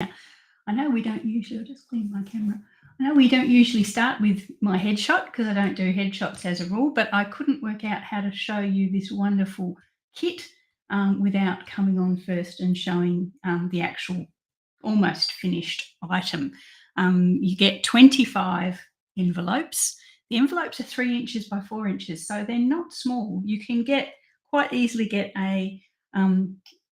I know we don't usually, I'll just clean my camera. I know we don't usually start with my headshot because I don't do headshots as a rule, but I couldn't work out how to show you this wonderful kit without coming on first and showing the actual almost finished item. You get 25 envelopes. The envelopes are 3 inches by 4 inches, so they're not small. You can quite easily get a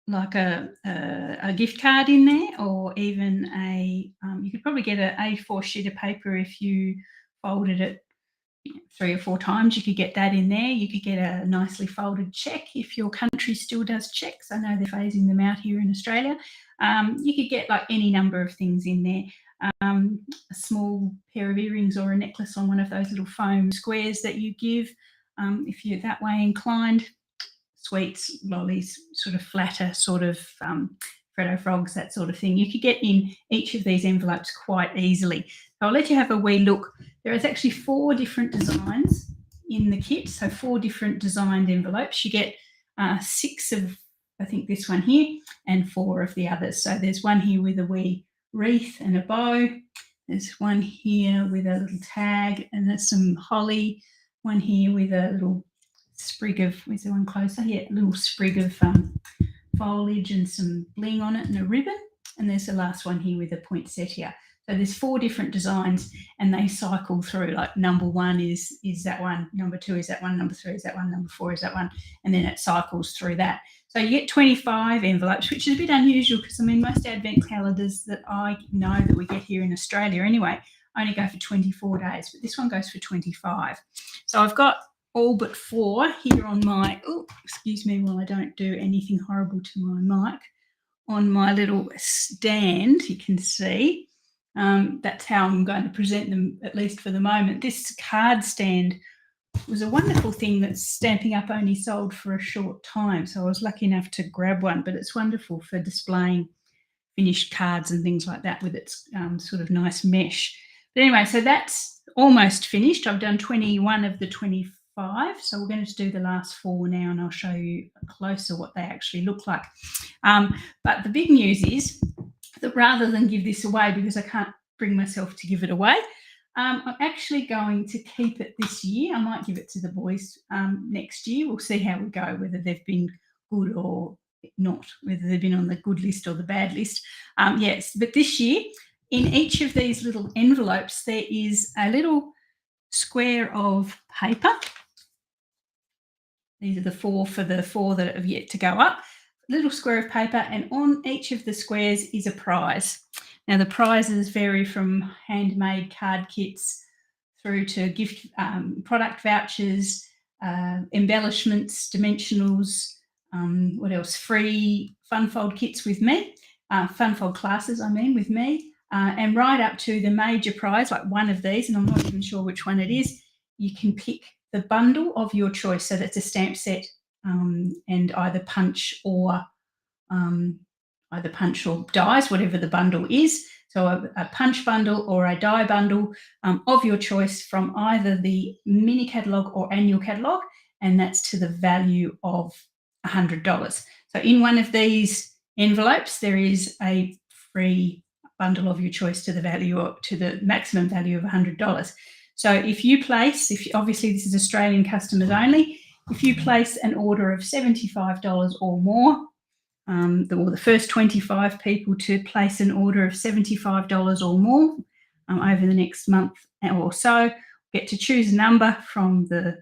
like a gift card in there, or even you could probably get an A4 sheet of paper if you folded it 3 or 4 times. You could get that in there. You could get a nicely folded check if your country still does checks. I know they're phasing them out here in Australia. You could get like any number of things in there. A small pair of earrings or a necklace on one of those little foam squares that you give if you're that way inclined. Sweets, lollies, sort of flatter, sort of Freddo frogs, that sort of thing. You could get in each of these envelopes quite easily. So I'll let you have a wee look. There is actually 4 different designs in the kit, so 4 different designed envelopes. You get 6 of, I think, this one here, and 4 of the others. So there's one here with a wee wreath and a bow. There's one here with a little tag, and there's some holly. One here with a little sprig of, where's the one closer? Yeah, a little sprig of foliage and some bling on it and a ribbon. And there's the last one here with a poinsettia. So there's 4 different designs, and they cycle through. Like number 1 is that one, number 2 is that one, number 3 is that one, number 4 is that one, and then it cycles through that. So you get 25 envelopes, which is a bit unusual because, I mean, most advent calendars that I know that we get here in Australia anyway only go for 24 days, but this one goes for 25. So I've got all but 4 here on my, oh, excuse me while I don't do anything horrible to my mic, on my little stand. You can see that's how I'm going to present them, at least for the moment. This card stand was a wonderful thing that Stampin' Up only sold for a short time, so I was lucky enough to grab one, but it's wonderful for displaying finished cards and things like that with its sort of nice mesh. But anyway, so that's almost finished. I've done 21 of the 25, so we're going to do the last 4 now, and I'll show you closer what they actually look like. But the big news is that rather than give this away, because I can't bring myself to give it away, I'm actually going to keep it this year. I might give it to the boys next year. We'll see how we go, whether they've been good or not, whether they've been on the good list or the bad list. Yes, but this year, in each of these little envelopes, there is a little square of paper. These are the 4 for the 4 that have yet to go up. Little square of paper, and on each of the squares is a prize. Now, the prizes vary from handmade card kits through to gift product vouchers, embellishments, dimensionals, what else? Free funfold kits with me, funfold classes, I mean, with me, and right up to the major prize, like one of these, and I'm not even sure which one it is. You can pick the bundle of your choice, so that's a stamp set and either punch or dies, whatever the bundle is. So a punch bundle or a die bundle of your choice from either the mini catalogue or annual catalogue, and that's to the value of $100. So in one of these envelopes, there is a free bundle of your choice to the maximum value of $100. So if you place, obviously this is Australian customers only, if you place an order of $75 or more, the first 25 people to place an order of $75 or more over the next month or so get to choose a number from the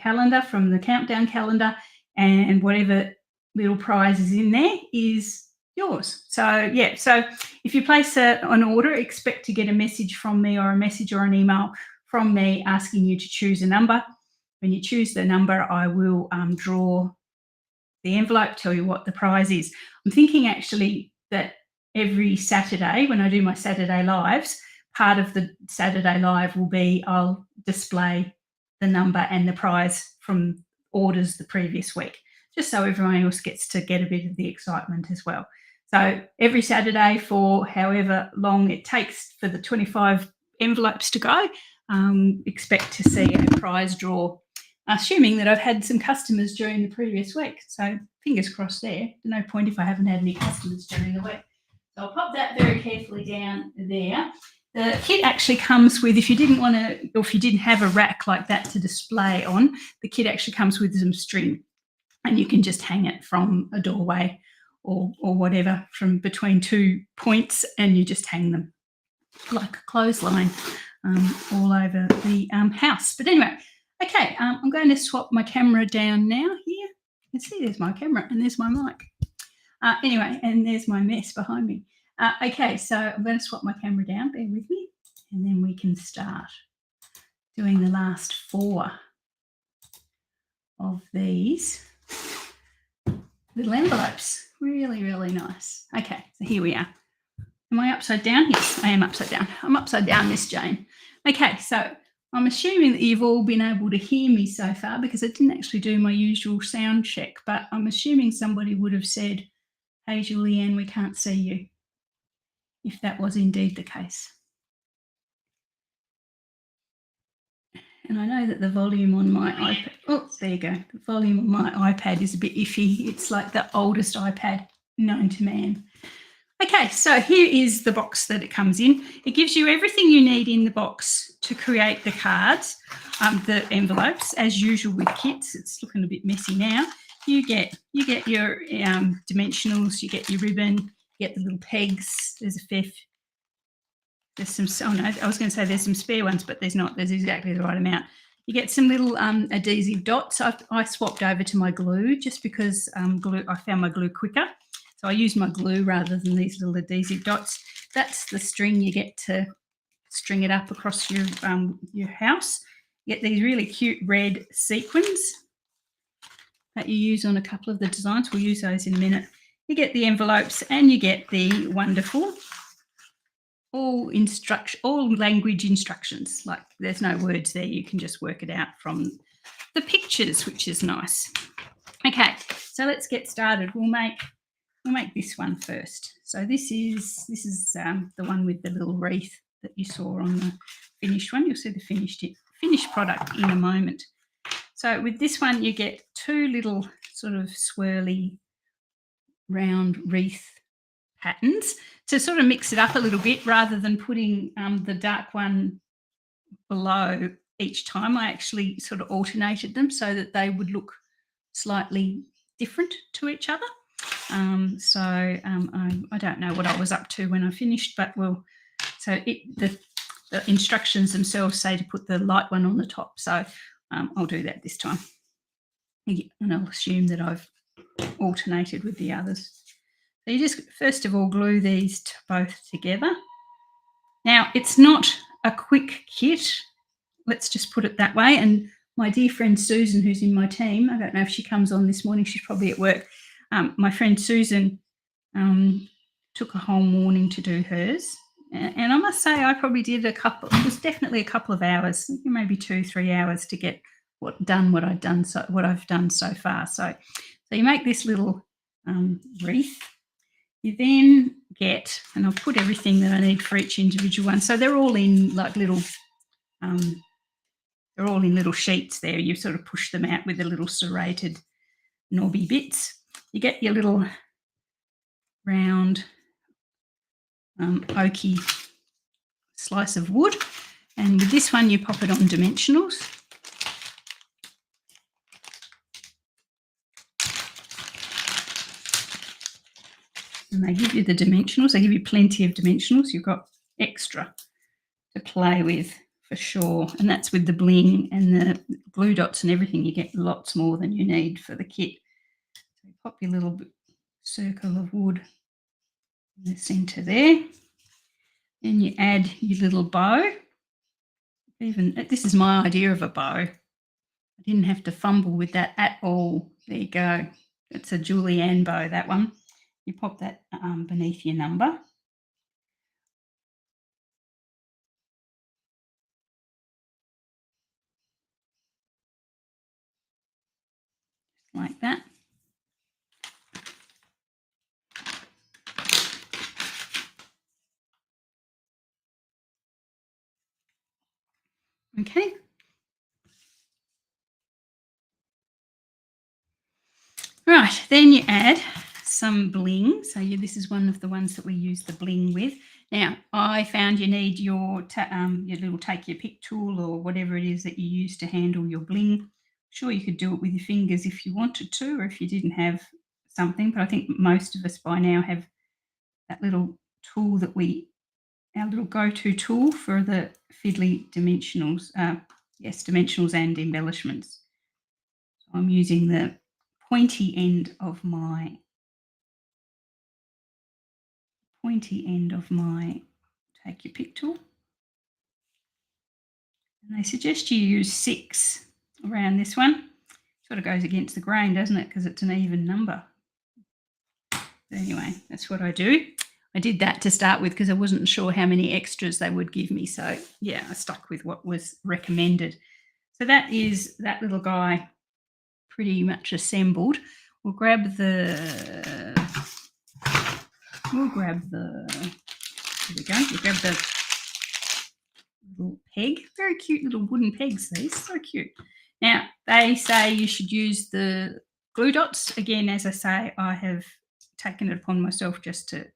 calendar, from the countdown calendar, and whatever little prize is in there is yours. So yeah, so if you place an order, expect to get a message from me, or a message or an email from me asking you to choose a number. When you choose the number, I will draw the envelope, tell you what the prize is. I'm thinking actually that every Saturday, when I do my Saturday lives, part of the Saturday live will be I'll display the number and the prize from orders the previous week, just so everyone else gets to get a bit of the excitement as well. So every Saturday, for however long it takes for the 25 envelopes to go, expect to see a prize draw, assuming that I've had some customers during the previous week. So fingers crossed there. No point if I haven't had any customers during the week. So I'll pop that very carefully down there. The kit actually comes with, if you didn't want to, or if you didn't have a rack like that to display on, the kit actually comes with some string, and you can just hang it from a doorway or whatever from between 2 points, and you just hang them like a clothesline all over the house. But anyway, okay, I'm going to swap my camera down now here. You can see there's my camera and there's my mic. Anyway, and there's my mess behind me. Okay, so I'm going to swap my camera down, bear with me, and then we can start doing the last 4 of these little envelopes. Really, really nice. Okay, so here we are. Am I upside down? Yes, I am upside down. I'm upside down, Miss Jane. Okay, so I'm assuming that you've all been able to hear me so far because I didn't actually do my usual sound check, but I'm assuming somebody would have said, "Hey, Julianne, we can't see you," if that was indeed the case. And I know that the volume on my iPad, oh, there you go. The volume on my iPad is a bit iffy. It's like the oldest iPad known to man. Okay, so here is the box that it comes in. It gives you everything you need in the box to create the cards, the envelopes, as usual with kits. It's looking a bit messy now. You get your dimensionals, you get your ribbon, you get the little pegs. There's a fifth. There's some, oh no, I was going to say there's some spare ones, but there's not. There's exactly the right amount. You get some little adhesive dots. I swapped over to my glue just because I found my glue quicker. So I use my glue rather than these little adhesive dots. That's the string you get to string it up across your house. You get these really cute red sequins that you use on a couple of the designs. We'll use those in a minute. You get the envelopes and you get the wonderful all language instructions. Like there's no words there. You can just work it out from the pictures, which is nice. Okay, so let's get started. We'll make this one first. So this is the one with the little wreath that you saw on the finished one. You'll see the finished product in a moment. So with this one, you get 2 little sort of swirly round wreath patterns to sort of mix it up a little bit rather than putting the dark one below each time. I actually sort of alternated them so that they would look slightly different to each other. I don't know what I was up to when I finished, but the instructions themselves say to put the light one on the top. So I'll do that this time. And I'll assume that I've alternated with the others. So you just, first of all, glue these both together. Now, it's not a quick kit. Let's just put it that way. And my dear friend Susan, who's in my team, I don't know if she comes on this morning. She's probably at work. My friend Susan took a whole morning to do hers. And I must say I probably did it was definitely a couple of hours, maybe 2-3 hours to get what I've done so far. So you make this little wreath. You then get, and I'll put everything that I need for each individual one. So they're all in like little, they're all in little sheets there. You sort of push them out with the little serrated knobby bits. You get your little round oaky slice of wood, and with this one you pop it on dimensionals. And they give you the dimensionals. They give you plenty of dimensionals. You've got extra to play with for sure. And that's with the bling and the glue dots and everything. You get lots more than you need for the kit. So you pop your little circle of wood in the centre there. Then you add your little bow. This is my idea of a bow. I didn't have to fumble with that at all. There you go. It's a Julianne bow, that one. You pop that beneath your number. Like that. Okay. Right, then you add some bling. So this is one of the ones that we use the bling with. Now, I found you need your little take your pick tool or whatever it is that you use to handle your bling. Sure, you could do it with your fingers if you wanted to, or if you didn't have something, but I think most of us by now have that little tool that our little go-to tool for the fiddly dimensionals. Yes, dimensionals and embellishments. So I'm using the pointy end of my take your pick tool. And they suggest you use 6 around this one. Sort of goes against the grain, doesn't it? Because it's an even number. But anyway, that's what I do. I did that to start with because I wasn't sure how many extras they would give me. So yeah, I stuck with what was recommended. So that is that little guy pretty much assembled. We'll grab the, here we go. We'll grab the little peg. Very cute little wooden pegs, these. So cute. Now, they say you should use the glue dots. Again, as I say, I have taken it upon myself just to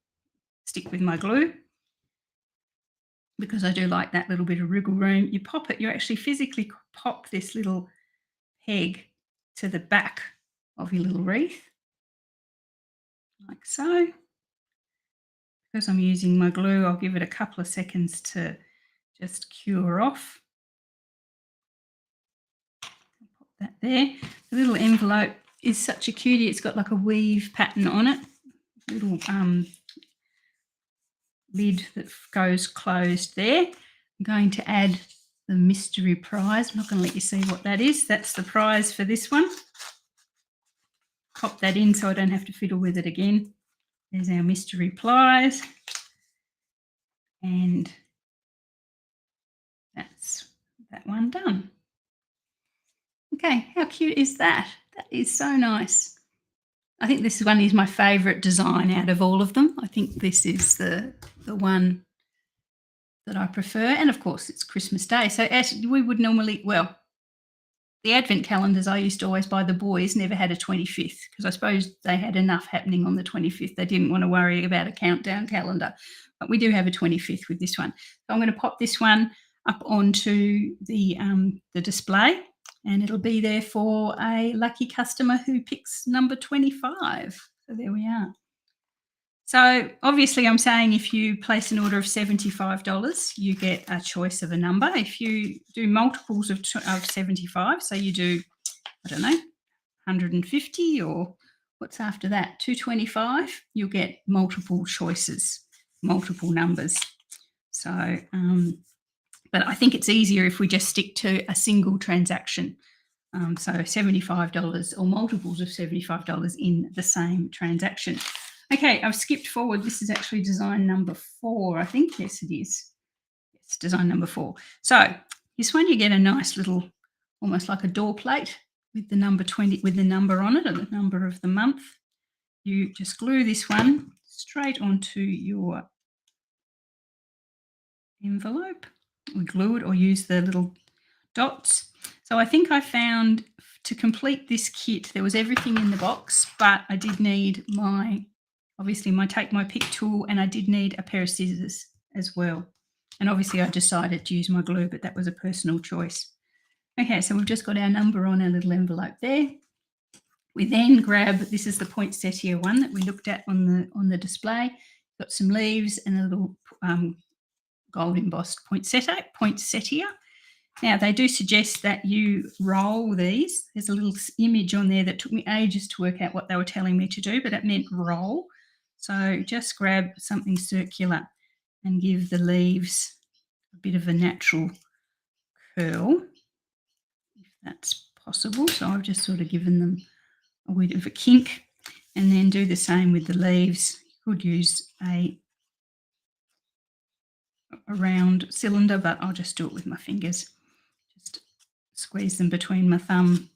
stick with my glue because I do like that little bit of wriggle room. You pop it, you actually physically pop this little peg to the back of your little wreath, like so. Because I'm using my glue, I'll give it a couple of seconds to just cure off. Pop that there. The little envelope is such a cutie. It's got like a weave pattern on it. Little lid that goes closed there. I'm going to add the mystery prize. I'm not going to let you see what that is. That's the prize for this one. Pop that in so I don't have to fiddle with it again. There's our mystery prize. And that's that one done. Okay, how cute is that? That is so nice. I think this one is my favourite design out of all of them. I think this is the one that I prefer. And of course, it's Christmas Day. So as we would normally, well, the advent calendars I used to always buy the boys never had a 25th because I suppose they had enough happening on the 25th. They didn't want to worry about a countdown calendar. But we do have a 25th with this one. So I'm going to pop this one up onto the display, and it'll be there for a lucky customer who picks number 25. So there we are. So obviously I'm saying if you place an order of $75, you get a choice of a number. If you do multiples of 75, so you do, I don't know, 150 or what's after that, 225, you'll get multiple choices, multiple numbers. So, but I think it's easier if we just stick to a single transaction. So $75 or multiples of $75 in the same transaction. Okay, I've skipped forward. This is actually design number 4, I think. Yes, it is. It's design number 4. So this one you get a nice little, almost like a door plate with the number 20, with the number on it, or the number of the month. You just glue this one straight onto your envelope. We glue it or use the little dots. So I think I found to complete this kit, there was everything in the box, but I did need obviously my take my pick tool, and I did need a pair of scissors as well. And obviously I decided to use my glue, but that was a personal choice. Okay, so we've just got our number on our little envelope there. We then grab, this is the poinsettia one that we looked at on the display. Got some leaves and a little gold embossed poinsettia. Now, they do suggest that you roll these. There's a little image on there that took me ages to work out what they were telling me to do, but it meant roll. So just grab something circular and give the leaves a bit of a natural curl, if that's possible. So I've just sort of given them a bit of a kink, and then do the same with the leaves. You could use a round cylinder, but I'll just do it with my fingers. Just squeeze them between my thumb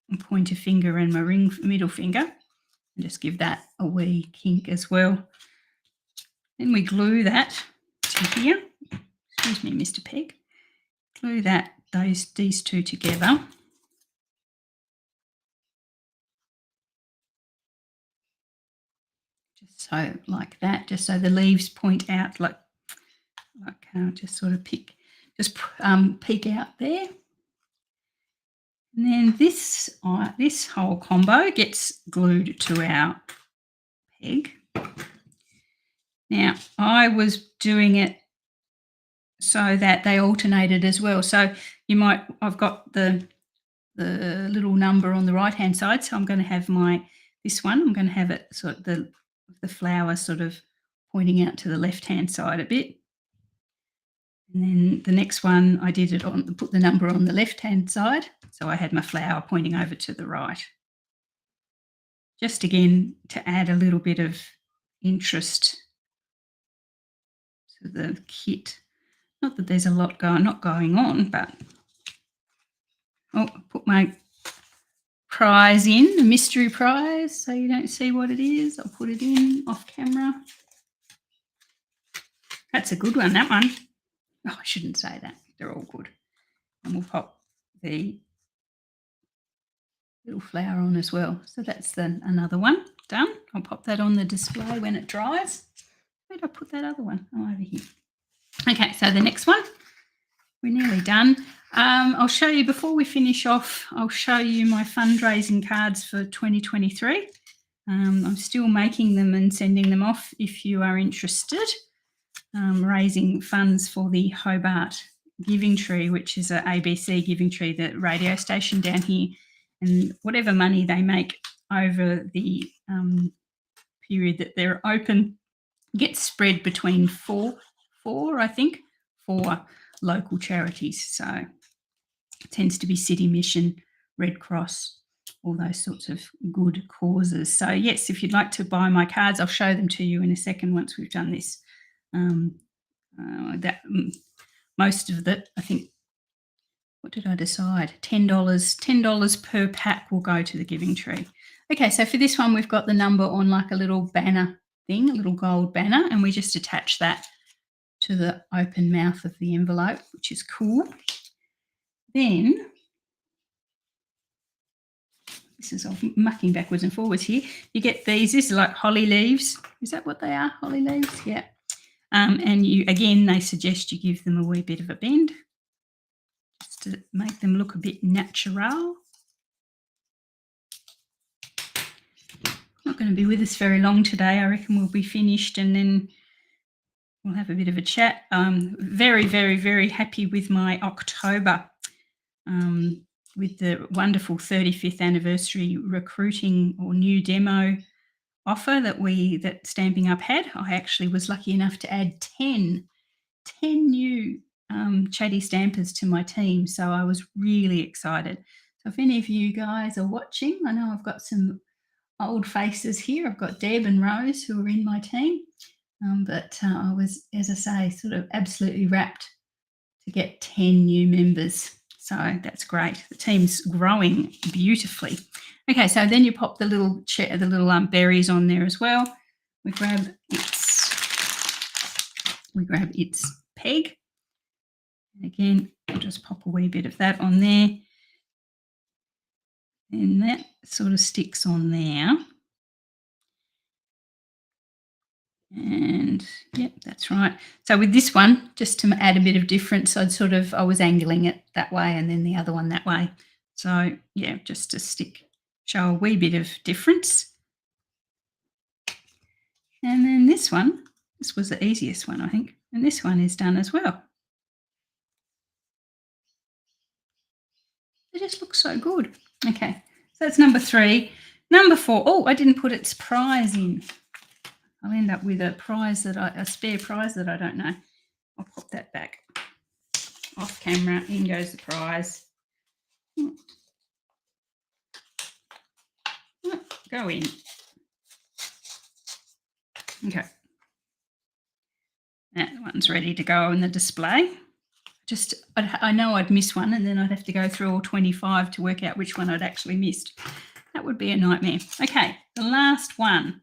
and pointer finger and my middle finger, and just give that a wee kink as well. Then we glue that to here. Excuse me, Mr. Peg. Glue these two together. So like that, just so the leaves point out, like just sort of peek out there. And then this whole combo gets glued to our peg. Now, I was doing it so that they alternated as well. So I've got the little number on the right-hand side, so I'm going to have this one, I'm going to have it sort of the flower sort of pointing out to the left-hand side a bit. And then the next one, I put the number on the left-hand side, so I had my flower pointing over to the right. Just again to add a little bit of interest to the kit. Not that there's a lot not going on, but I'll put my prize in, the mystery prize, so you don't see what it is. I'll put it in off camera. That's a good one, that one. Oh, I shouldn't say that. They're all good. And we'll pop the little flower on as well. So that's another one done. I'll pop that on the display when it dries. Where did I put that other one? Oh, over here. Okay, so the next one, we're nearly done. I'll show you, before we finish off, I'll show you my fundraising cards for 2023. I'm still making them and sending them off if you are interested. Raising funds for the Hobart Giving Tree, which is a ABC Giving Tree, the radio station down here. And whatever money they make over the period that they're open gets spread between four local charities. So it tends to be City Mission, Red Cross, all those sorts of good causes. So yes, if you'd like to buy my cards, I'll show them to you in a second once we've done this. Most of that, I think, what did I decide? $10 per pack will go to the Giving Tree. Okay, so for this one, we've got the number on like a little banner thing, a little gold banner, and we just attach that to the open mouth of the envelope, which is cool. Then, this is all mucking backwards and forwards here. You get these. This is like holly leaves. Is that what they are? Holly leaves? Yeah. And they suggest you give them a wee bit of a bend just to make them look a bit natural. Not going to be with us very long today. I reckon we'll be finished and then we'll have a bit of a chat. Very, very, very happy with my October, with the wonderful 35th anniversary recruiting or new demo offer that Stampin Up had. I actually was lucky enough to add 10 new chatty stampers to my team, so I was really excited. So if any of you guys are watching, I know I've got some old faces here. I've got Deb and Rose who are in my team, but I was, as I say, sort of absolutely rapt to get 10 new members. So that's great. The team's growing beautifully. Okay, so then you pop the little berries on there as well. We grab its peg. And again, I'll just pop a wee bit of that on there. And that sort of sticks on there. And yep, that's right. So with this one, just to add a bit of difference, I was angling it that way and then the other one that way. So yeah, just to show a wee bit of difference. And then this was the easiest one, I think. And this one is done as well. It just looks so good. Okay, so that's number 3. Number 4, oh, I didn't put its prize in. I'll end up with a spare prize that I don't know. I'll pop that back off camera. In goes the prize. Go in. Okay. That one's ready to go in the display. I know I'd miss one and then I'd have to go through all 25 to work out which one I'd actually missed. That would be a nightmare. Okay, the last one.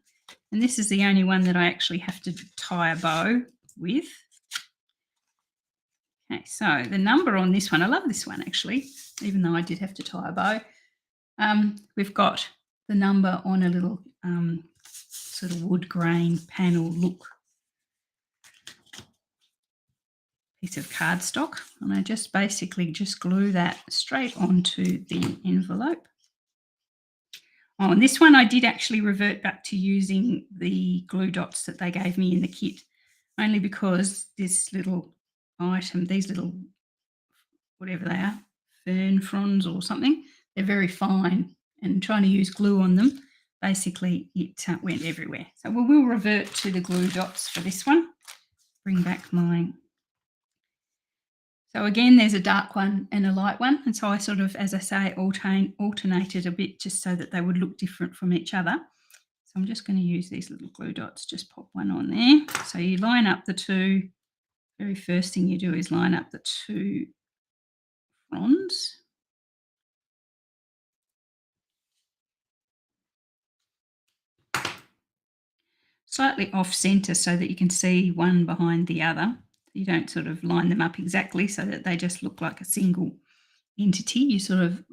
And this is the only one that I actually have to tie a bow with. Okay, so the number on this one, I love this one actually, even though I did have to tie a bow. We've got the number on a little sort of wood grain panel look piece of cardstock, and I just basically just glue that straight onto the envelope. Oh, and this one I did actually revert back to using the glue dots that they gave me in the kit, only because this little item, these little, whatever they are, fern fronds or something, they're very fine, and trying to use glue on them, basically it went everywhere. So we will revert to the glue dots for this one. Bring back my... So again, there's a dark one and a light one. And so I sort of, as I say, alternated a bit just so that they would look different from each other. So I'm just going to use these little glue dots, just pop one on there. So you line up the two. Very first thing you do is line up the two fronds. Slightly off centre so that you can see one behind the other. You don't sort of line them up exactly so that they just look like a single entity. You sort of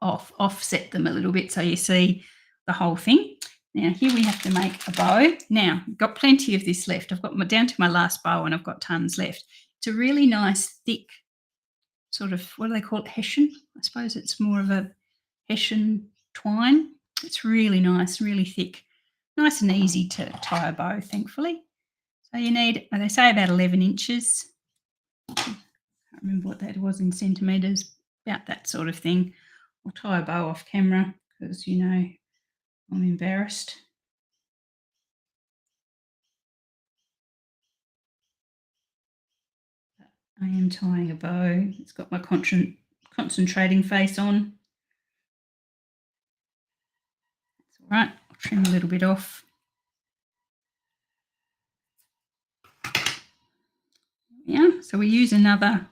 offset them a little bit so you see the whole thing. Now here we have to make a bow. Now I've got plenty of this left. I've got down to my last bow and I've got tons left. It's a really nice thick sort of, what do they call it, hessian? I suppose it's more of a hessian twine. It's really nice, really thick, nice and easy to tie a bow, thankfully. So you need, they say about 11 inches. I can't remember what that was in centimetres, about that sort of thing. I'll tie a bow off camera because, you know, I'm embarrassed. I am tying a bow. It's got my concentrating face on. That's all right. I'll trim a little bit off. Yeah, so we use another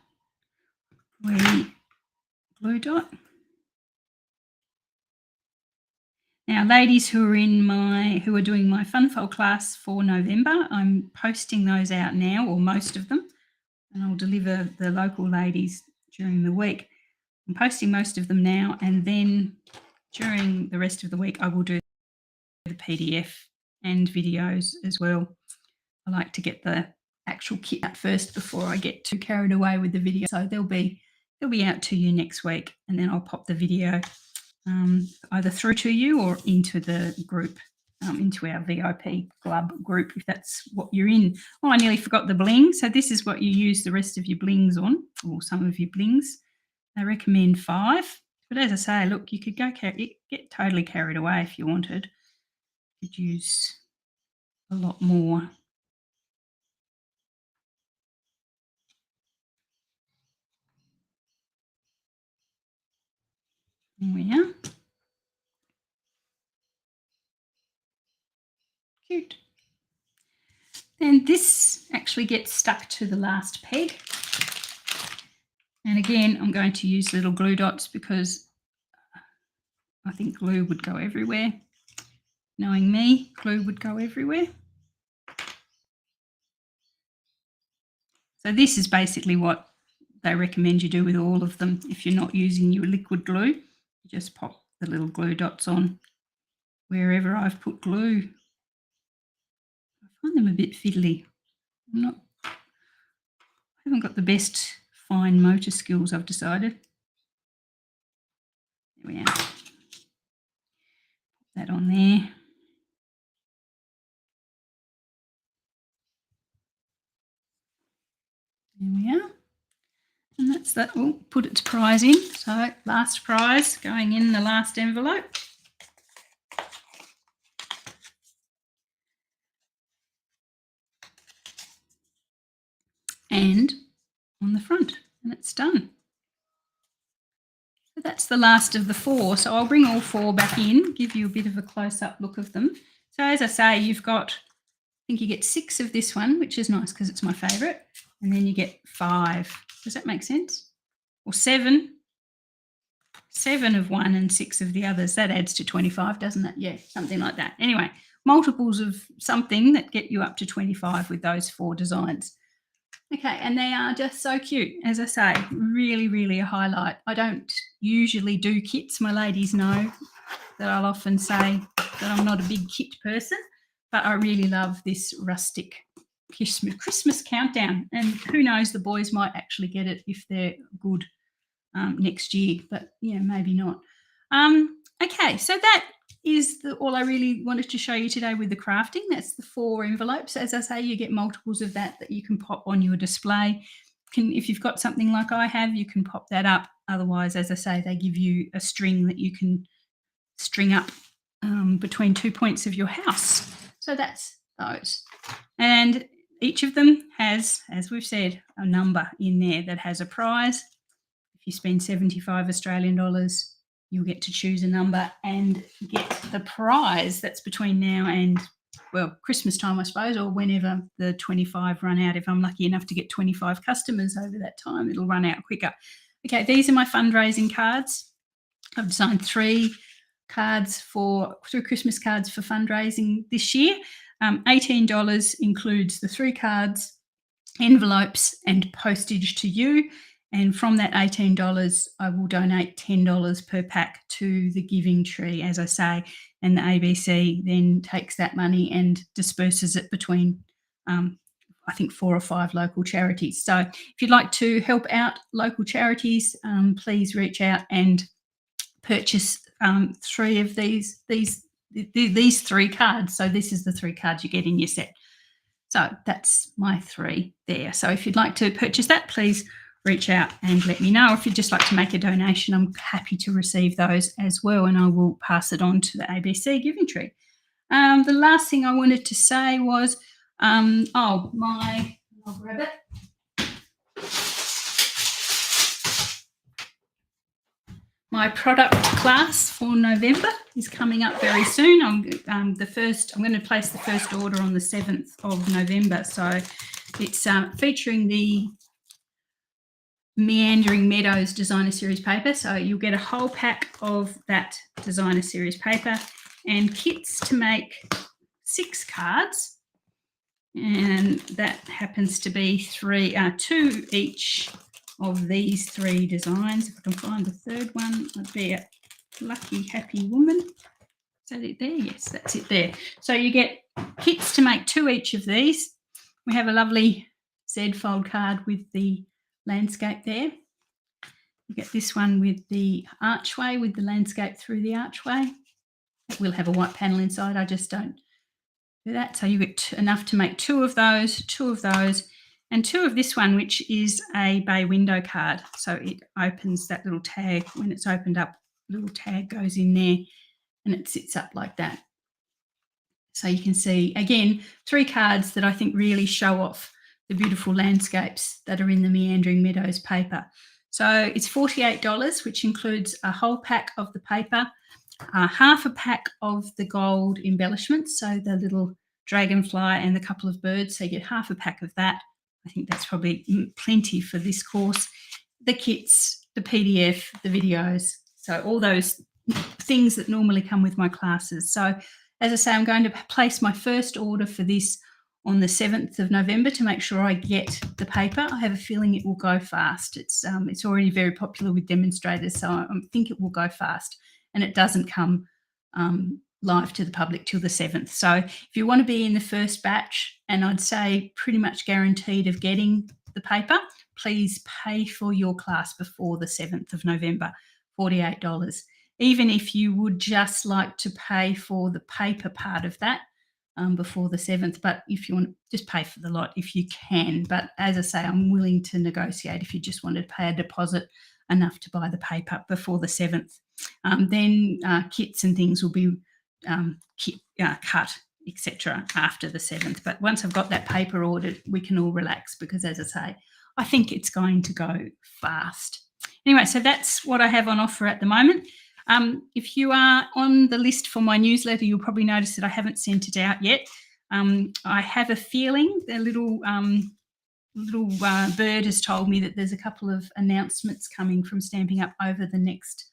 glue dot. Now, ladies who are doing my fun fold class for November, I'm posting those out now, or most of them, and I'll deliver the local ladies during the week. I'm posting most of them now, and then during the rest of the week, I will do the PDF and videos as well. I like to get the actual kit out first before I get too carried away with the video. So they'll be out to you next week, and then I'll pop the video either through to you or into the group, into our VIP club group, if that's what you're in. Oh, I nearly forgot the bling. So this is what you use the rest of your blings on, or some of your blings. I recommend 5. But as I say, look, you could get totally carried away if you wanted. You could use a lot more. There we are. Cute. Then this actually gets stuck to the last peg. And again, I'm going to use little glue dots because I think glue would go everywhere. Knowing me, glue would go everywhere. So this is basically what they recommend you do with all of them. If you're not using your liquid glue, you just pop the little glue dots on wherever I've put glue. I find them a bit fiddly. I haven't got the best fine motor skills, I've decided. There we are. Put that on there. There we are. And that's that. We'll put its prize in. So last prize going in the last envelope. And on the front, and it's done. So that's the last of the 4. So I'll bring all 4 back in, give you a bit of a close-up look of them. So as I say, you've got, I think you get 6 of this one, which is nice because it's my favourite, and then you get 5. Does that make sense? Or 7. 7 of one and 6 of the others. That adds to 25, doesn't it? Yeah, something like that. Anyway, multiples of something that get you up to 25 with those 4 designs. Okay, and they are just so cute. As I say, really, really a highlight. I don't usually do kits. My ladies know that I'll often say that I'm not a big kit person. But I really love this Rustic Christmas Countdown. And who knows, the boys might actually get it if they're good next year, but yeah, maybe not. Okay, so that is all I really wanted to show you today with the crafting. That's the 4 envelopes. As I say, you get multiples of that you can pop on your display. If you've got something like I have, you can pop that up. Otherwise, as I say, they give you a string that you can string up between 2 points of your house. So that's those. And each of them has, as we've said, a number in there that has a prize. If you spend 75 Australian dollars, you'll get to choose a number and get the prize that's between now and, well, Christmas time, I suppose, or whenever the 25 run out. If I'm lucky enough to get 25 customers over that time, it'll run out quicker. Okay, these are my fundraising cards. I've designed 3 cards through Christmas cards for fundraising this year. $18 includes the 3 cards, envelopes, and postage to you. And from that $18, I will donate $10 per pack to the Giving Tree, as I say. And the ABC then takes that money and disperses it between, I think, 4 or 5 local charities. So if you'd like to help out local charities, please reach out and purchase 3 of these 3 cards. So this is the 3 cards you get in your set. So that's my 3 there. So if you'd like to purchase that, please reach out and let me know. If you'd just like to make a donation, I'm happy to receive those as well, and I will pass it on to the ABC Giving Tree. The last thing I wanted to say was, I'll grab it. My product class for November is coming up very soon. I'm going to place the first order on the 7th of November. So it's featuring the Meandering Meadows Designer Series paper. So you'll get a whole pack of that Designer Series paper and kits to make 6 cards. And that happens to be 2 each of these 3 designs. If I can find the third one, I'd be a lucky, happy woman. Is that it there? Yes, that's it there. So you get kits to make 2 each of these. We have a lovely Z fold card with the landscape there. You get this one with the archway, with the landscape through the archway. It will have a white panel inside. I just don't do that. So you get enough to make 2 of those, 2 of those, and 2 of this one, which is a bay window card. So it opens that little tag. When it's opened up, a little tag goes in there and it sits up like that. So you can see, again, 3 cards that I think really show off the beautiful landscapes that are in the Meandering Meadows paper. So it's $48, which includes a whole pack of the paper, half a pack of the gold embellishments, so the little dragonfly and the couple of birds. So you get half a pack of that. I think that's probably plenty for this course. The kits, the PDF, the videos, so all those things that normally come with my classes. So as I say, I'm going to place my first order for this on the 7th of November to make sure I get the paper. I have a feeling it will go fast. It's already very popular with demonstrators, so I think it will go fast, and it doesn't come live to the public till the 7th. So if you want to be in the first batch, and I'd say pretty much guaranteed of getting the paper, please pay for your class before the 7th of November, $48. Even if you would just like to pay for the paper part of that, before the 7th, but if you want, just pay for the lot if you can. But as I say, I'm willing to negotiate if you just wanted to pay a deposit enough to buy the paper before the 7th. Then kits and things will be cut, etc. after the 7th. But once I've got that paper ordered, we can all relax because, as I say, I think it's going to go fast. Anyway, so that's what I have on offer at the moment. If you are on the list for my newsletter, you'll probably notice that I haven't sent it out yet. I have a feeling the little bird has told me that there's a couple of announcements coming from Stampin' Up over the next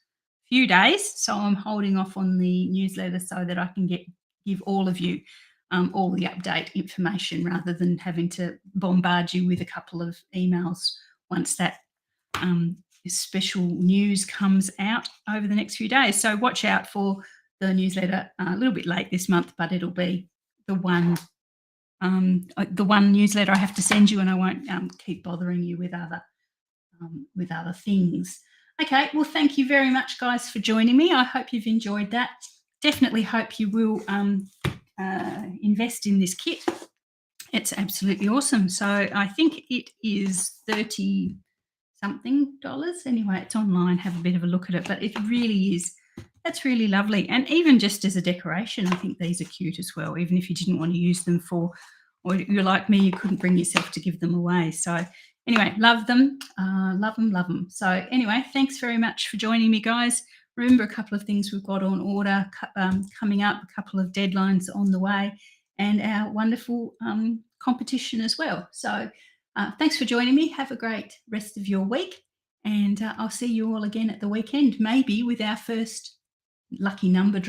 few days. So I'm holding off on the newsletter so that I can give all of you all the update information rather than having to bombard you with a couple of emails once that special news comes out over the next few days. So watch out for the newsletter a little bit late this month, but it'll be the one newsletter I have to send you, and I won't keep bothering you with other things. Okay, well, thank you very much, guys, for joining me. I hope you've enjoyed that. Definitely hope you will invest in this kit. It's absolutely awesome. So I think it is $30 something. Anyway, it's online. Have a bit of a look at it, but it really is. That's really lovely. And even just as a decoration, I think these are cute as well, even if you didn't want to use them for, or you're like me, you couldn't bring yourself to give them away. So anyway, love them, love them, love them. So anyway, thanks very much for joining me, guys. Remember, a couple of things we've got on order coming up, a couple of deadlines on the way, and our wonderful competition as well. So thanks for joining me. Have a great rest of your week, and I'll see you all again at the weekend, maybe with our first lucky number